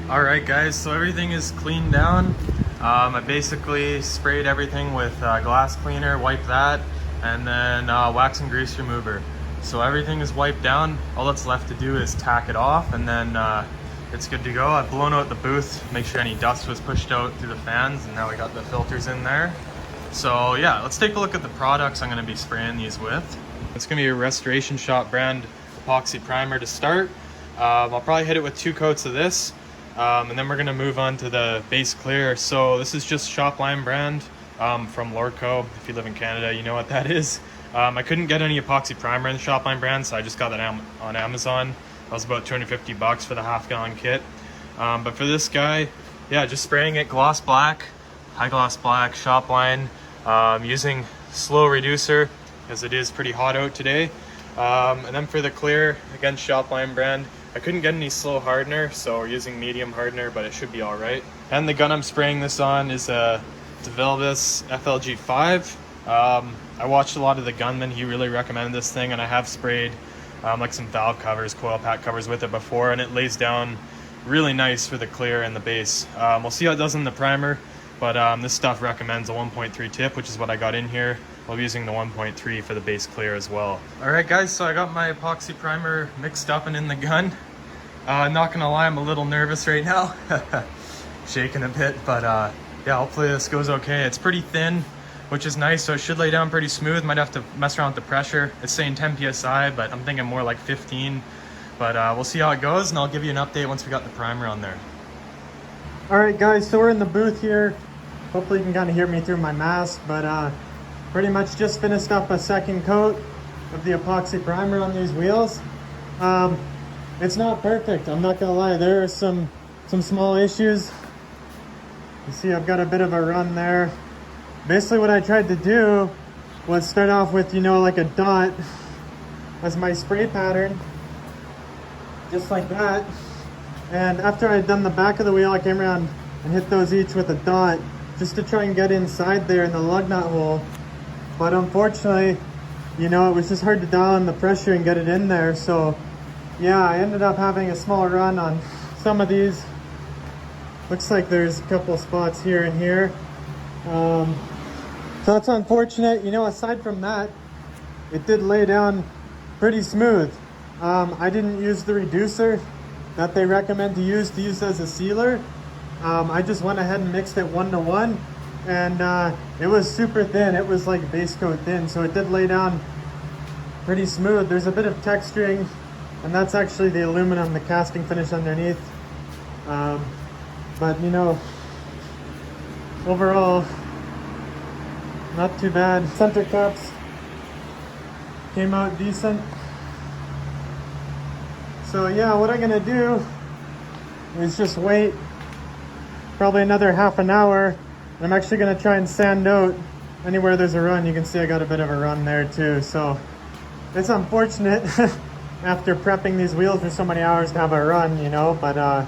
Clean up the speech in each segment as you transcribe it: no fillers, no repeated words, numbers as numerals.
Alright guys, so everything is cleaned down. I basically sprayed everything with glass cleaner, wiped that, and then wax and grease remover. So everything is wiped down. All that's left to do is tack it off, and then it's good to go. I've blown out the booth, make sure any dust was pushed out through the fans, and now we got the filters in there. So yeah, let's take a look at the products I'm going to be spraying these with. It's going to be a Restoration Shop brand epoxy primer to start. I'll probably hit it with 2 coats of this, and then we're going to move on to the base clear. So this is just Shopline brand from Lordco. If you live in Canada, you know what that is. I couldn't get any epoxy primer in the Shopline brand, so I just got that on Amazon. That was about 250 bucks for the half-gallon kit. But for this guy, yeah, just spraying it gloss black, high gloss black, Shopline, using slow reducer because it is pretty hot out today. And then for the clear, again, Shopline brand. I couldn't get any slow hardener, so we're using medium hardener, but it should be all right. And the gun I'm spraying this on is a DeVilbiss FLG5. I watched a lot of the gunmen. He really recommended this thing, and I have sprayed like some valve covers, coil pack covers with it before, and it lays down really nice for the clear and the base. We'll see how it does in the primer, but this stuff recommends a 1.3 tip, which is what I got in here. I'll be using the 1.3 for the base clear as well. All right guys, so I got my epoxy primer mixed up and in the gun. Not gonna lie, I'm a little nervous right now. Shaking a bit, but yeah, hopefully this goes okay. It's pretty thin, which is nice, so it should lay down pretty smooth. Might have to mess around with the pressure. It's saying 10 psi, but I'm thinking more like 15. But we'll see how it goes, and I'll give you an update once we got the primer on there. All right guys, so we're in the booth here. Hopefully you can kind of hear me through my mask, but pretty much just finished up a second coat of the epoxy primer on these wheels. It's not perfect, I'm not gonna lie. There are some small issues. You see I've got a bit of a run there. Basically what I tried to do was start off with, you know, like a dot as my spray pattern, just like that. And after I had done the back of the wheel, I came around and hit those each with a dot just to try and get inside there in the lug nut hole. But unfortunately, you know, it was just hard to dial in the pressure and get it in there. So yeah, I ended up having a small run on some of these. Looks like there's a couple of spots here and here. So that's unfortunate. You know, aside from that, it did lay down pretty smooth. I didn't use the reducer that they recommend to use as a sealer. I just went ahead and mixed it 1-to-1, and it was super thin. It was like base coat thin, so it did lay down pretty smooth. There's a bit of texturing, and that's actually the aluminum, the casting finish underneath. But you know, overall, not too bad. Center cups came out decent. So yeah, what I'm gonna do is just wait probably another half an hour. I'm actually gonna try and sand out anywhere there's a run. You can see I got a bit of a run there too. So it's unfortunate after prepping these wheels for so many hours to have a run, you know, but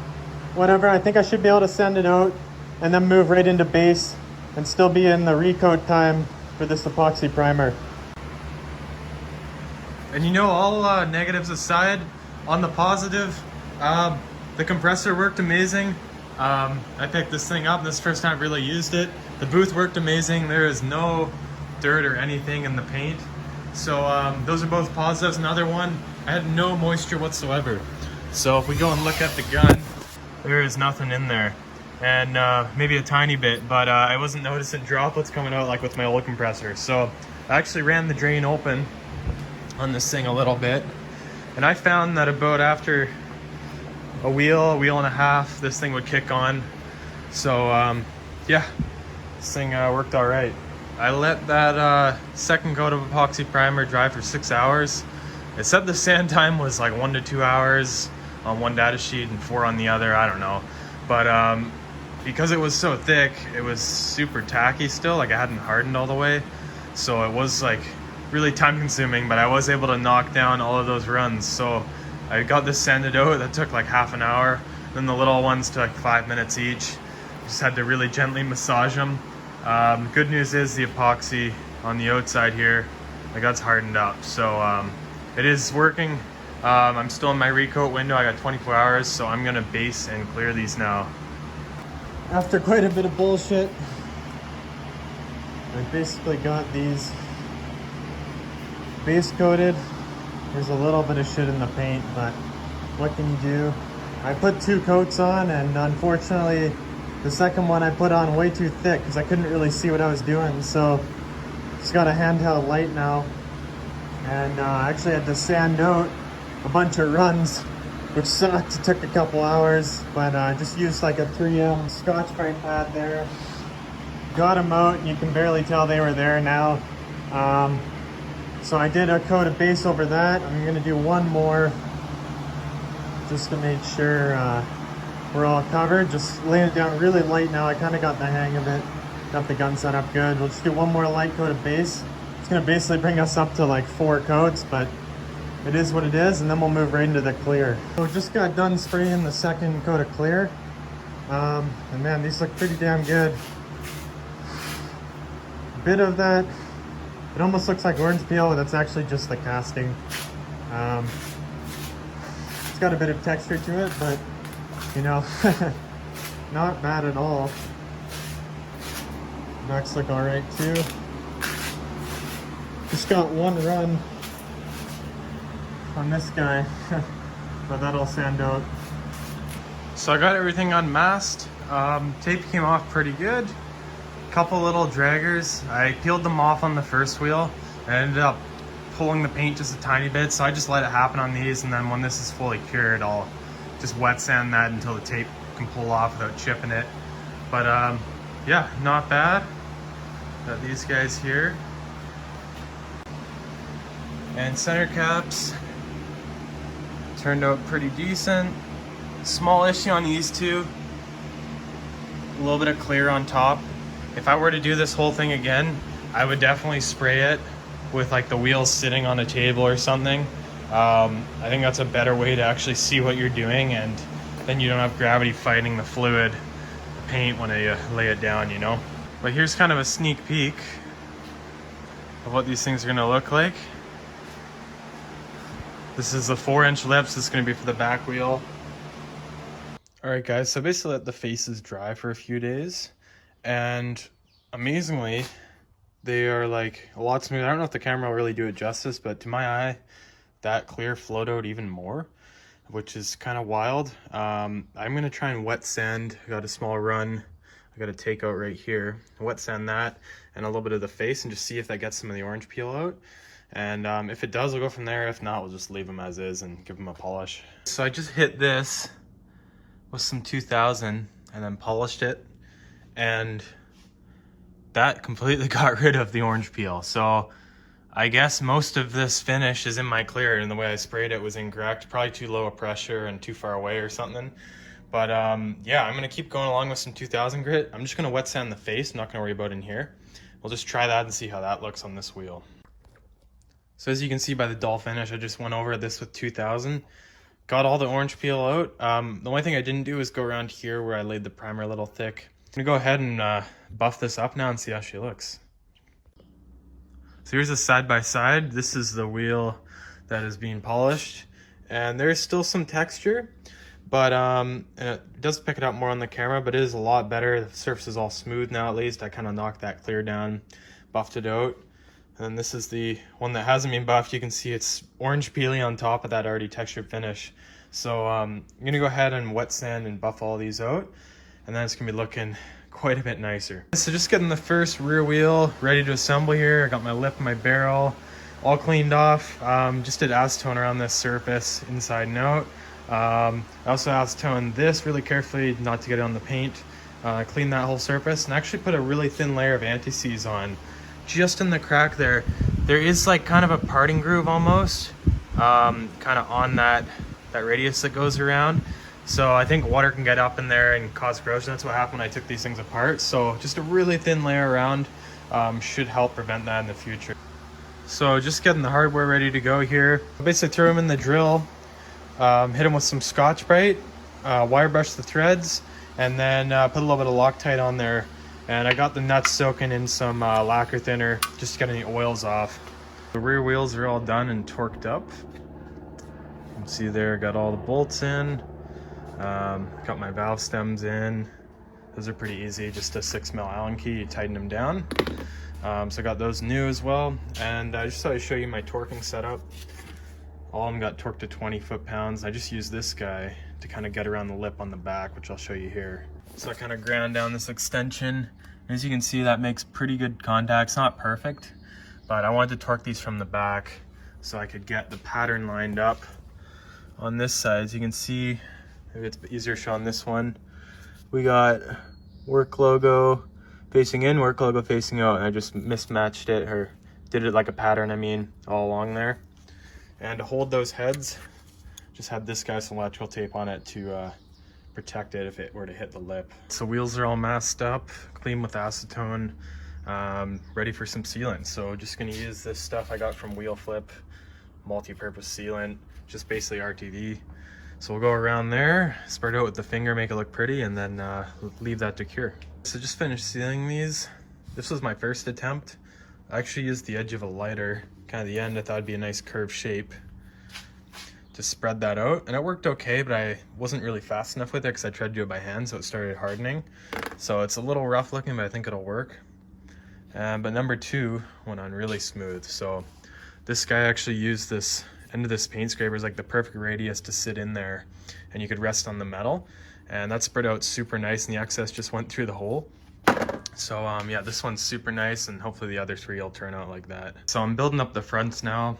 whatever. I think I should be able to sand it out and then move right into base and still be in the recoat time for this epoxy primer. And you know, all negatives aside, on the positive, the compressor worked amazing. I picked this thing up, this is the first time I've really used it. The booth worked amazing. There is no dirt or anything in the paint. So those are both positives. Another one, I had no moisture whatsoever. So if we go and look at the gun, there is nothing in there. And maybe a tiny bit, but I wasn't noticing droplets coming out like with my old compressor. So I actually ran the drain open on this thing a little bit, and I found that about after a wheel and a half, this thing would kick on. So yeah, this thing worked all right. I let that second coat of epoxy primer dry for 6 hours. It said the sand time was like 1 to 2 hours on one data sheet and 4 on the other, I don't know. But because it was so thick, it was super tacky still, like it hadn't hardened all the way. So it was like really time consuming, but I was able to knock down all of those runs. So I got this sanded out, that took like half an hour. Then the little ones took 5 minutes each. Just had to really gently massage them. Good news is the epoxy on the outside here, like that's hardened up. So it is working. I'm still in my recoat window. I got 24 hours, so I'm gonna base and clear these now. After quite a bit of bullshit, I basically got these base coated. There's a little bit of shit in the paint, but what can you do? I put 2 coats on, and unfortunately the second one I put on way too thick because I couldn't really see what I was doing. So just got a handheld light now, and I actually had to sand out a bunch of runs, which sucked. It took a couple hours, but I just used like a 3M Scotch-Brite pad there. Got them out, and you can barely tell they were there now. So I did a coat of base over that. I'm gonna do one more just to make sure we're all covered. Just laying it down really light now. I kind of got the hang of it. Got the gun set up good. We'll just do one more light coat of base. It's gonna basically bring us up to like 4 coats, but it is what it is, and then we'll move right into the clear. So just got done spraying the second coat of clear. And man, these look pretty damn good. A bit of that, it almost looks like orange peel, but that's actually just the casting. It's got a bit of texture to it, but you know, not bad at all. Knocks look all right too. Just got one run on this guy, but that'll sand out. So I got everything unmasked. Tape came off pretty good. Couple little draggers. I peeled them off on the first wheel. I ended up pulling the paint just a tiny bit, so I just let it happen on these, and then when this is fully cured, I'll just wet sand that until the tape can pull off without chipping it. But yeah, not bad. Got these guys here. And center caps turned out pretty decent. Small issue on these two. A little bit of clear on top. If I were to do this whole thing again, I would definitely spray it with like the wheels sitting on a table or something. I think that's a better way to actually see what you're doing, and then you don't have gravity fighting the fluid, the paint when you lay it down, you know? But here's kind of a sneak peek of what these things are gonna look like. This is the 4-inch lips. This is gonna be for the back wheel. All right, guys, so basically let the faces dry for a few days, and amazingly, they are like a lot smoother. I don't know if the camera will really do it justice, but to my eye, that clear flowed out even more, which is kind of wild. I'm gonna try and wet sand. I got a small run. I got a takeout right here. Wet sand that and a little bit of the face, and just see if that gets some of the orange peel out. And if it does, we'll go from there. If not, we'll just leave them as is and give them a polish. So I just hit this with some 2000 and then polished it, and that completely got rid of the orange peel. So I guess most of this finish is in my clear, and the way I sprayed it was incorrect. Probably too low a pressure and too far away or something. But yeah, I'm gonna keep going along with some 2000 grit. I'm just gonna wet sand the face. I'm not gonna worry about in here. We'll just try that and see how that looks on this wheel. So as you can see by the dull finish, I just went over this with 2000. Got all the orange peel out. The only thing I didn't do is go around here where I laid the primer a little thick. I'm gonna go ahead and buff this up now and see how she looks. So here's a side by side. This is the wheel that is being polished, and there's still some texture, but it does pick it up more on the camera, but it is a lot better. The surface is all smooth now, at least. I kind of knocked that clear down, buffed it out. And then this is the one that hasn't been buffed. You can see it's orange peely on top of that already textured finish. So I'm gonna go ahead and wet sand and buff all these out, and then it's gonna be looking quite a bit nicer. So just getting the first rear wheel ready to assemble here. I got my lip and my barrel all cleaned off. Just did acetone around this surface inside and out. I also acetoned this really carefully not to get it on the paint. Clean that whole surface, and actually put a really thin layer of anti-seize on just in the crack there. There is like kind of a parting groove almost, kind of on that radius that goes around. So I think water can get up in there and cause corrosion. That's what happened when I took these things apart. So just a really thin layer around should help prevent that in the future. So just getting the hardware ready to go here. Basically throw them in the drill, hit them with some Scotch-Brite, wire brush the threads, and then put a little bit of Loctite on there. And I got the nuts soaking in some lacquer thinner just to get any oils off. The rear wheels are all done and torqued up. See there, got all the bolts in. Got my valve stems in. Those are pretty easy, just a 6mm Allen key, you tighten them down. So I got those new as well. And I just thought I'd show you my torquing setup. All of them got torqued to 20 foot-pounds. I just used this guy to kind of get around the lip on the back, which I'll show you here. So I kind of ground down this extension. As you can see, that makes pretty good contact. It's not perfect, but I wanted to torque these from the back so I could get the pattern lined up on this side. As you can see, maybe it's easier showing this one. We got work logo facing in, work logo facing out, and I just mismatched it, or did it like a pattern, I mean, all along there. And to hold those heads, just had this guy's some electrical tape on it to protect it if it were to hit the lip. So wheels are all masked up, clean with acetone, ready for some sealant. So just gonna use this stuff I got from Wheel Flip, multi-purpose sealant, just basically RTV. So we'll go around there, spread it out with the finger, make it look pretty, and then leave that to cure. So just finished sealing these. This was my first attempt. I actually used the edge of a lighter, kind of the end. I thought it'd be a nice curved shape to spread that out, and it worked okay, but I wasn't really fast enough with it because I tried to do it by hand, so it started hardening. So it's a little rough looking, but I think it'll work. But number 2 went on really smooth. So this guy actually used this end of this paint scraper as like the perfect radius to sit in there, and you could rest on the metal, and that spread out super nice, and the excess just went through the hole. So yeah, this one's super nice, and hopefully the other 3 will turn out like that. So I'm building up the fronts now.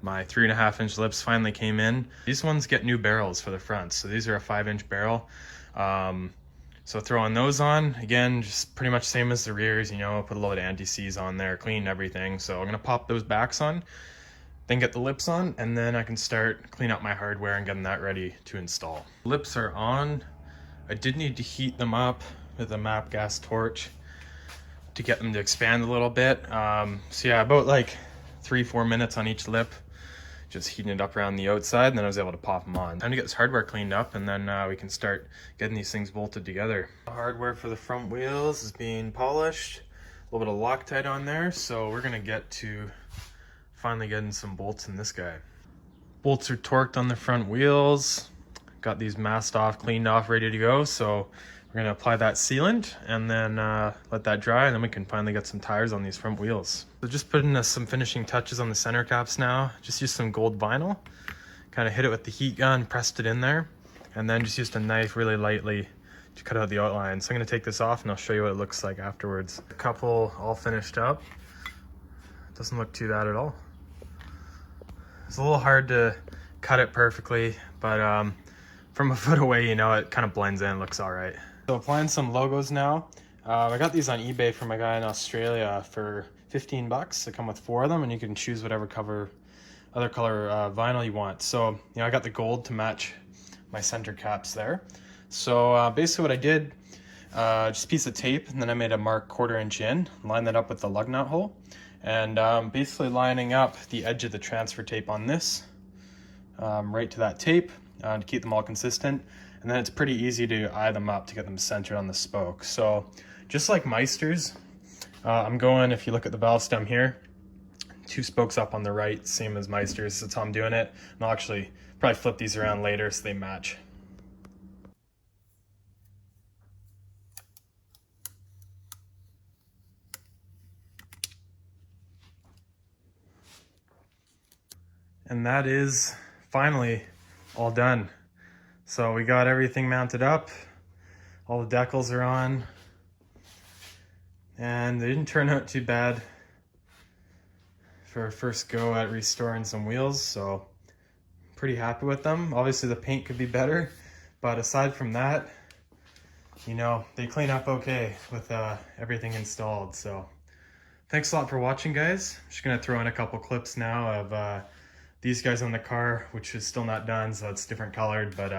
My 3.5-inch lips finally came in. These ones get new barrels for the fronts, so these are a 5-inch barrel. So throwing those on, again, just pretty much same as the rears, you know, put a load of anti-seize on there, clean everything. So I'm gonna pop those backs on, then get the lips on, and then I can start clean up my hardware and getting that ready to install. Lips are on. I did need to heat them up with a MAP gas torch to get them to expand a little bit. So yeah, about like 3-4 minutes on each lip, just heating it up around the outside, and then I was able to pop them on. Time to get this hardware cleaned up, and then we can start getting these things bolted together. The hardware for the front wheels is being polished, a little bit of Loctite on there, so we're gonna get to finally getting some bolts in this guy. Bolts are torqued on the front wheels, got these masked off, cleaned off, ready to go. So we're gonna apply that sealant and then let that dry, and then we can finally get some tires on these front wheels. So just putting some finishing touches on the center caps now. Just used some gold vinyl, kind of hit it with the heat gun, pressed it in there, and then just used a knife really lightly to cut out the outline. So I'm gonna take this off and I'll show you what it looks like afterwards. A couple all finished up. Doesn't look too bad at all. It's a little hard to cut it perfectly, but from a foot away, you know, it kind of blends in, looks all right. So applying some logos now. I got these on eBay from a guy in Australia for 15 bucks. They come with 4 of them, and you can choose whatever other color vinyl you want. So, you know, I got the gold to match my center caps there. So basically what I did, just a piece of tape, and then I made a mark 1/4 inch in, lined that up with the lug nut hole, and basically lining up the edge of the transfer tape on this, right to that tape, to keep them all consistent. And then it's pretty easy to eye them up to get them centered on the spoke. So just like Meister's, I'm going, if you look at the valve stem here, 2 spokes up on the right, same as Meister's. That's how I'm doing it. And I'll actually probably flip these around later so they match. And that is finally all done. So we got everything mounted up, all the decals are on, and they didn't turn out too bad for a first go at restoring some wheels, so pretty happy with them. Obviously the paint could be better, but aside from that, you know, they clean up okay with everything installed. So thanks a lot for watching, guys. I'm just gonna throw in a couple clips now of these guys on the car, which is still not done, so it's different colored, but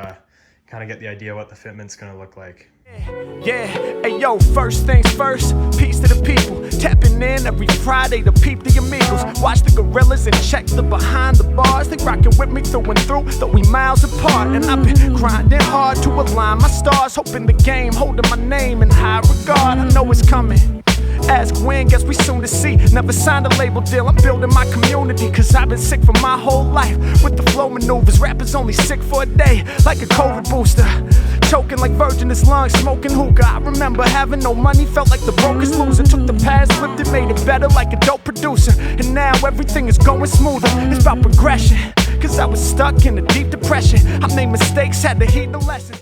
kind of get the idea what the fitment's gonna look like. Yeah, hey yo, first things first, peace to the people. Tapping in every Friday to peep the amigos. Watch the gorillas and check the behind the bars. They rockin' with me through and through, though we miles apart. And I've been grinding hard to align my stars, hoping the game holding my name in high regard. I know it's coming. Ask when, guess we soon to see. Never signed a label deal, I'm building my community. Cause I've been sick for my whole life with the flow maneuvers. Rappers only sick for a day, like a COVID booster. Choking like virgin in his lungs, smoking hookah. I remember having no money, felt like the brokest loser. Took the past, flipped it, made it better like a dope producer. And now everything is going smoother. It's about progression, cause I was stuck in a deep depression. I made mistakes, had to heed the lesson.